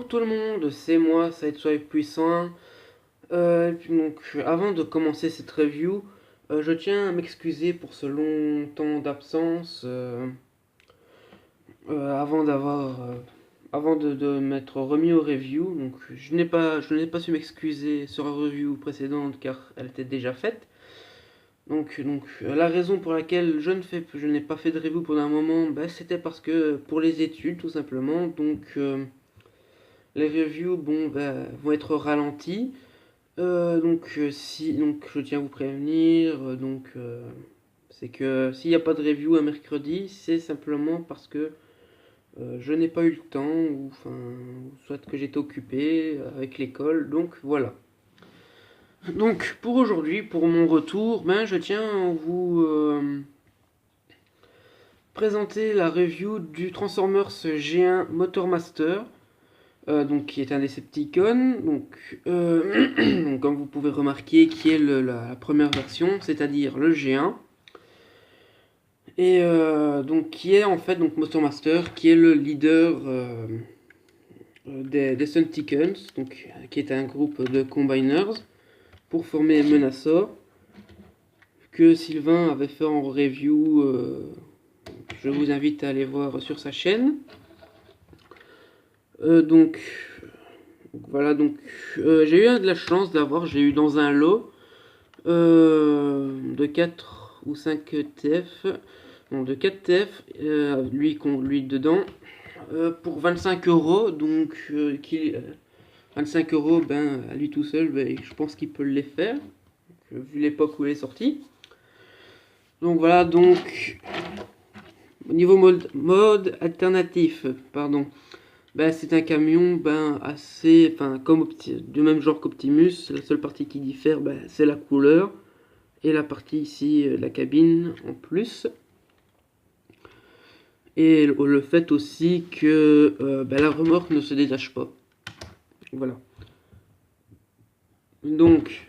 Bonjour tout le monde, c'est moi, Sideswipe Puissant. Avant de commencer cette review, je tiens à m'excuser pour ce long temps d'absence. Avant de m'être remis aux reviews, donc je n'ai pas su m'excuser sur la review précédente car elle était déjà faite. La raison pour laquelle je n'ai pas fait de review pendant un moment, c'était parce que pour les études tout simplement. Les reviews vont être ralenties. Je tiens à vous prévenir. C'est que s'il n'y a pas de review un mercredi, c'est simplement parce que je n'ai pas eu le temps, soit que j'étais occupé avec l'école. Donc voilà. Donc pour aujourd'hui, pour mon retour, je tiens à vous présenter la review du Transformers G1 Motormaster. Qui est un Decepticon, donc, comme vous pouvez remarquer, qui est la première version, c'est-à-dire le G1, et qui est en fait Motormaster, qui est le leader des Decepticons, qui est un groupe de combiners pour former Menasor, que Sylvain avait fait en review. Je vous invite à aller voir sur sa chaîne. J'ai eu de la chance d'avoir, j'ai eu dans un lot de 4 ou 5 TF, de 4 TF, lui dedans, pour 25 euros, 25 euros, à lui tout seul, je pense qu'il peut les faire, vu l'époque où il est sorti. Donc voilà, au niveau mode alternatif, pardon. C'est un camion assez, du même genre qu'Optimus. La seule partie qui diffère, c'est la couleur et la partie ici, la cabine en plus. Et le fait aussi que la remorque ne se détache pas. Voilà. Donc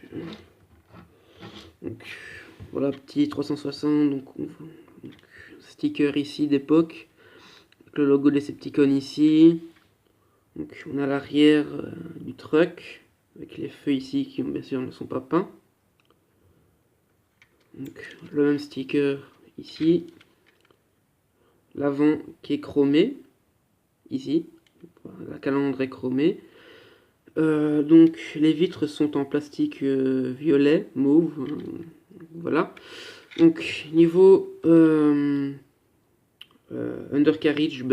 voilà, petit 360, sticker ici d'époque, le logo des Decepticons ici. Donc on a l'arrière du truck, avec les feux ici qui bien sûr ne sont pas peints. Donc le même sticker ici. L'avant qui est chromé, ici. La calandre est chromée. Les vitres sont en plastique violet, mauve. Voilà. Donc niveau undercarriage,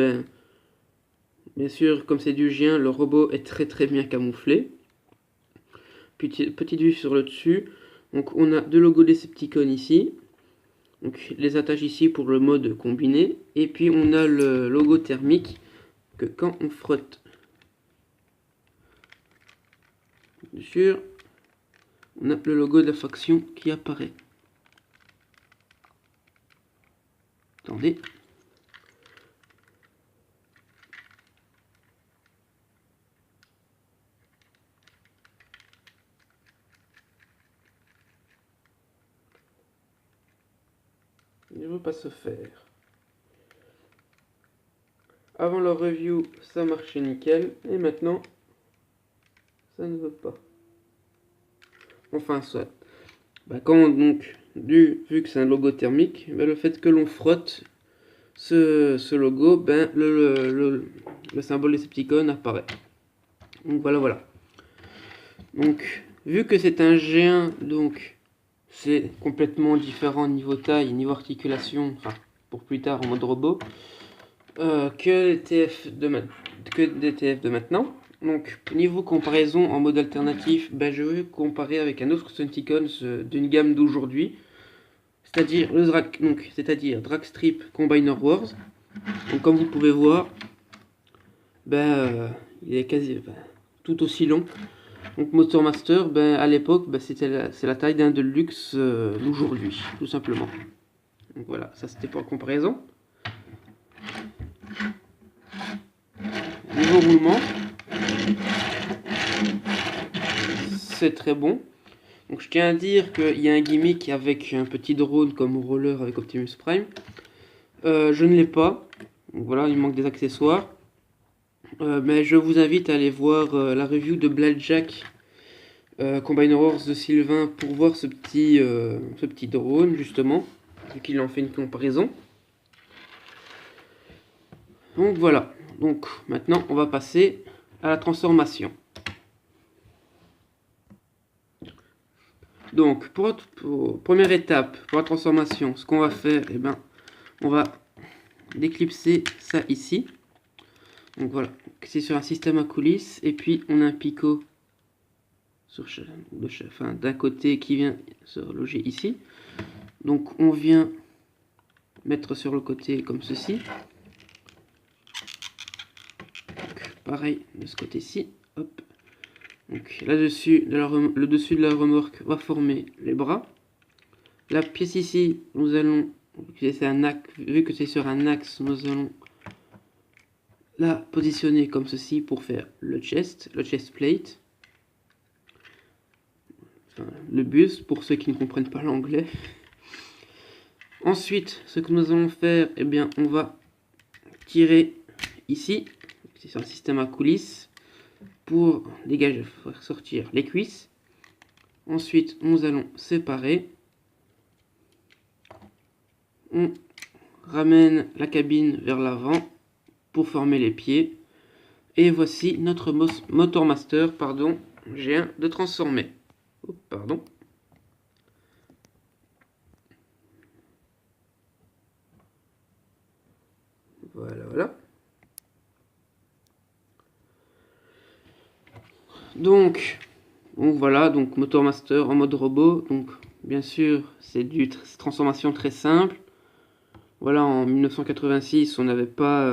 bien sûr, comme c'est du G1, le robot est très bien camouflé. Petite vue sur le dessus. Donc on a deux logos Decepticon ici. Donc les attaches ici pour le mode combiné. Et puis on a le logo thermique que quand on frotte dessus, on a le logo de la faction qui apparaît. Attendez. Il ne veut pas se faire. Avant la review, ça marchait nickel. Et maintenant, ça ne veut pas. Enfin, soit. Vu que c'est un logo thermique, le fait que l'on frotte ce logo, le symbole Decepticon apparaît. Donc voilà. Donc, vu que c'est un G1, c'est complètement différent niveau taille, niveau articulation, pour plus tard en mode robot, que des TF de maintenant. Donc niveau comparaison en mode alternatif, je vais comparer avec un autre Decepticon d'une gamme d'aujourd'hui, c'est-à-dire Dragstrip Combiner Wars. Donc comme vous pouvez voir, il est quasi tout aussi long. Donc Motormaster, à l'époque, c'est la taille d'un Deluxe d'aujourd'hui, tout simplement. Donc voilà, ça c'était pour la comparaison. Niveau roulement, c'est très bon. Donc je tiens à dire qu'il y a un gimmick avec un petit drone comme roller avec Optimus Prime. Je ne l'ai pas. Donc voilà, il manque des accessoires. Mais je vous invite à aller voir la review de Blackjack Combiner Wars de Sylvain pour voir ce petit drone justement, vu qu'il en fait une comparaison. Donc voilà, donc maintenant on va passer à la transformation. Donc pour première étape, pour la transformation, ce qu'on va faire, eh ben, on va déclipser ça ici. Donc voilà, c'est sur un système à coulisses, et puis on a un picot d'un côté qui vient se loger ici. Donc on vient mettre sur le côté comme ceci. Donc, pareil de ce côté-ci. Hop. Donc là-dessus, le dessus de la remorque va former les bras. La pièce ici, nous allons, vu que c'est sur un axe, nous allons la positionner comme ceci pour faire le chest plate. Enfin, le buste pour ceux qui ne comprennent pas l'anglais. Ensuite, ce que nous allons faire, eh bien, on va tirer ici, c'est sur un système à coulisses, pour dégager, faire sortir les cuisses. Ensuite, nous allons séparer. On ramène la cabine vers l'avant pour former les pieds. Et voici notre Motormaster, pardon, G1 de transformer. Oh, pardon. Voilà. Donc voilà, donc Motormaster en mode robot. Donc bien sûr, c'est du transformation très simple. Voilà, en 1986, on n'avait pas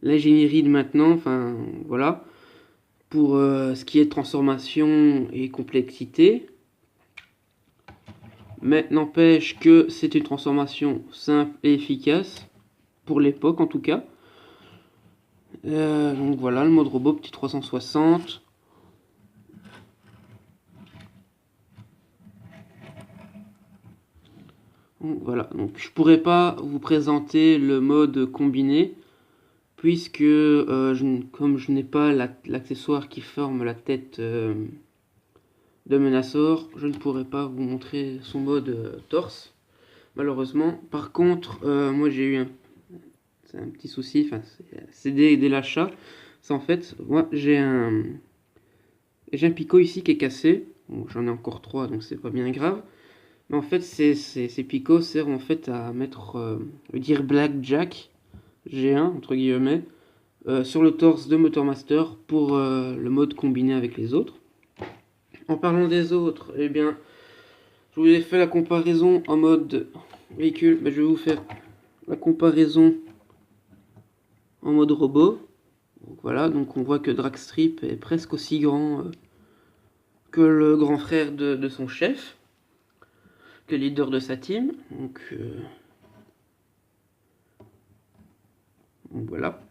l'ingénierie de maintenant. Enfin voilà, pour ce qui est de transformation et complexité. Mais n'empêche que c'est une transformation simple et efficace, pour l'époque en tout cas. Donc voilà, le mode robot, petit 360. Donc voilà, donc je pourrais pas vous présenter le mode combiné, puisque comme je n'ai pas l'accessoire qui forme la tête de Menasor, je ne pourrais pas vous montrer son mode torse, malheureusement. Par contre, moi j'ai eu un petit souci, enfin c'est dès l'achat. C'est en fait, moi j'ai un picot ici qui est cassé. Bon, j'en ai encore 3, donc c'est pas bien grave. Mais en fait, ces picots servent en fait à mettre, dire Blackjack G1 entre guillemets sur le torse de Motormaster pour le mode combiné avec les autres. En parlant des autres, eh bien, je vous ai fait la comparaison en mode véhicule, mais je vais vous faire la comparaison en mode robot. Donc voilà, donc on voit que Dragstrip est presque aussi grand que le grand frère de son chef, que leader de sa team. Donc voilà.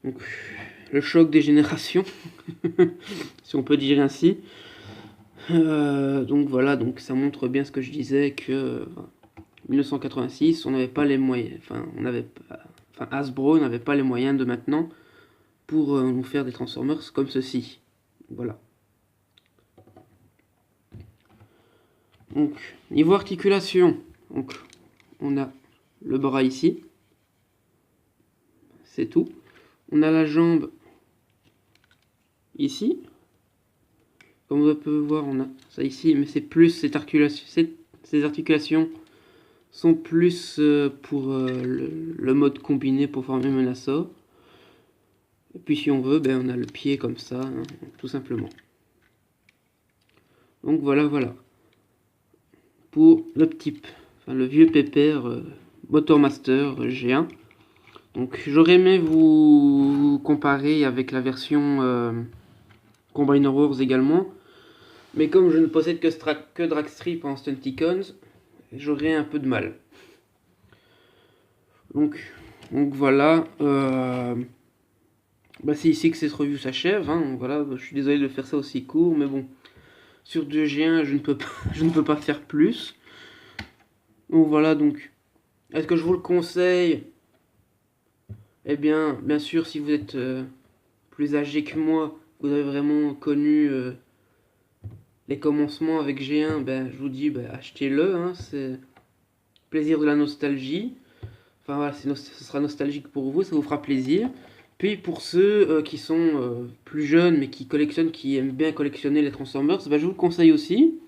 Donc le choc des générations, si on peut dire ainsi. Donc voilà, donc ça montre bien ce que je disais que 1986, on n'avait pas les moyens, Hasbro n'avait pas les moyens de maintenant pour nous faire des Transformers comme ceci. Voilà. Donc niveau articulation, donc on a le bras ici, c'est tout. On a la jambe ici. Comme vous pouvez voir, on a ça ici, mais c'est plus ces articulations sont plus pour le mode combiné pour former Menasor. Et puis si on veut, ben, on a le pied comme ça, hein, tout simplement. Donc voilà. Pour le vieux pépère Motormaster G1. Donc j'aurais aimé vous comparer avec la version Combiner Wars également. Mais comme je ne possède que Dragstrip en Stunticons, j'aurais un peu de mal. Donc voilà. C'est ici que cette review s'achève. Hein, voilà, je suis désolé de faire ça aussi court, mais bon. Sur 2G1, je ne peux pas faire plus. Donc voilà, donc. Est-ce que je vous le conseille? eh bien sûr, si vous êtes plus âgé que moi, vous avez vraiment connu les commencements avec G1, ben, je vous dis, ben, achetez-le, hein, c'est plaisir de la nostalgie. Enfin voilà, ce sera nostalgique pour vous, ça vous fera plaisir. Puis pour ceux qui sont plus jeunes mais qui collectionnent, qui aiment bien collectionner les Transformers, ben, je vous le conseille aussi.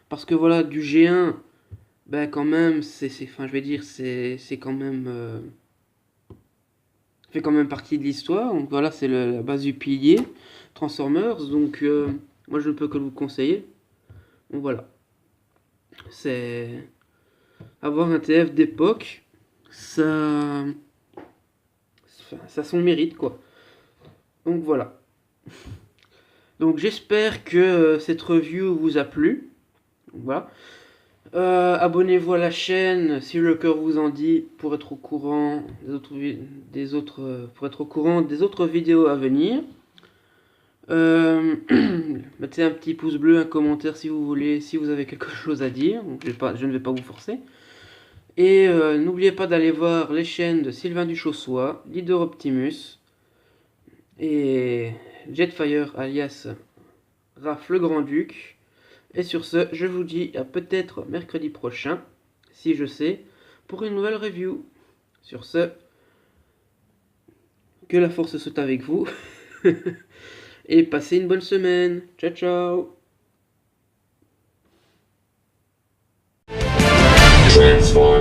Parce que voilà, du G1, ben quand même, enfin je vais dire, c'est quand même, fait quand même partie de l'histoire. Donc voilà, c'est la base du pilier Transformers. Donc moi je ne peux que vous conseiller. Donc voilà, c'est avoir un TF d'époque, ça, ça a son mérite quoi. Donc voilà. Donc j'espère que cette review vous a plu. Donc, voilà. Abonnez-vous à la chaîne si le cœur vous en dit pour être au courant pour être au courant des autres vidéos à venir. Mettez un petit pouce bleu, un commentaire si vous voulez, si vous avez quelque chose à dire. Donc, je ne vais pas vous forcer. Et n'oubliez pas d'aller voir les chaînes de Sylvain Duchossois, Leader Optimus et Jetfire alias Raph le Grand-Duc. Et sur ce, je vous dis à peut-être mercredi prochain, si je sais, pour une nouvelle review. Sur ce, que la force soit avec vous. Et passez une bonne semaine. Ciao, ciao. Transform.